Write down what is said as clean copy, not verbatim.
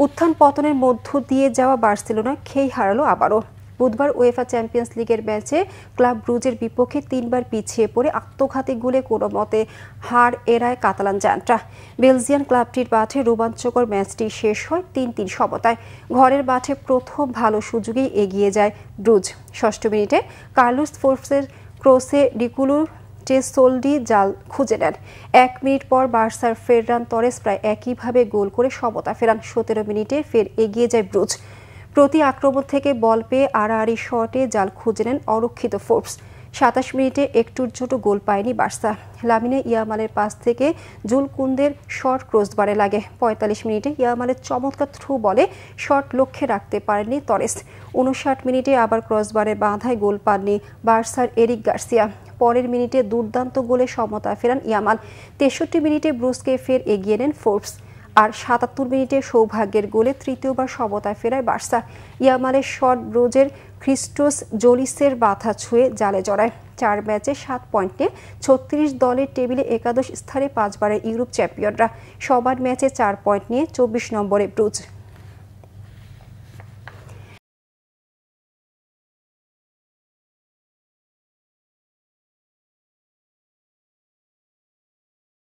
উত্থান পতনের মধ্য দিয়ে যাওয়া বার্সেলোনা খেই হারালো আবারও। বুধবার উয়েফা চ্যাম্পিয়ন্স লিগের ম্যাচে ক্লাব ব্রুজের বিপক্ষে 3বার পিছিয়ে পড়ে আত্মঘাতী গোলে কোনো মতে হার এড়ায় কাতালান জায়ান্টরা। বেলজিয়ান ক্লাবটির মাঠে রোমাঞ্চকর ম্যাচটি শেষ হয় 3-3 সমতায়। ঘরের মাঠে প্রথম ভালো সুযোগেই এগিয়ে যায় ব্রুজ। 6ষ্ঠ মিনিটে কার্লোস ফোর্বসের ক্রসে ডিকুলু টেসোলডি জাল খুঁজে নেন। 1 মিনিট পর বার্সার ফেররান তরেস প্রায় একইভাবে গোল করে সমতা ফেরান। 17 মিনিটে ফের এগিয়ে যায় ব্রুজ। প্রতি আক্রমণ থেকে বল পেয়ে আড়াআড়ি শটে জাল খুঁজে নেন অরক্ষিত ফোর্বস। 27 মিনিটে একটুর ছোট গোল পায়নি বার্সা। লামিনে ইয়ামালের পাস থেকে জুল কুন্দের শট ক্রসবারে লাগে। 45 মিনিটে ইয়ামালের চমৎকার থ্রু বলে শট লক্ষ্যে রাখতে পারেননি তরেস। 59 মিনিটে আবার ক্রসবারে বাঁধায় গোল পাননি বার্সার এরিক গার্সিয়া। পরের মিনিটে দুর্দান্ত গোলে সমতা ফেরান ইয়ামাল। 63 মিনিটে ব্রুজকে ফের এগিয়ে নেন ফোর্বস। আর 77 মিনিটে সৌভাগ্যের গোলে তৃতীয়বার সমতায় ফেরায় বার্সা। ইয়ামালের শট ব্রুজের খ্রিস্টোস জোলিসের বাধা ছুঁয়ে জালে জড়ায়। 4 ম্যাচে 7 পয়েন্ট নিয়ে 36 দলের টেবিলে একাদশ স্থানে 5বারের ইউরোপ চ্যাম্পিয়নরা। সবার ম্যাচে 4 পয়েন্ট নিয়ে 24 নম্বরে ব্রুজ।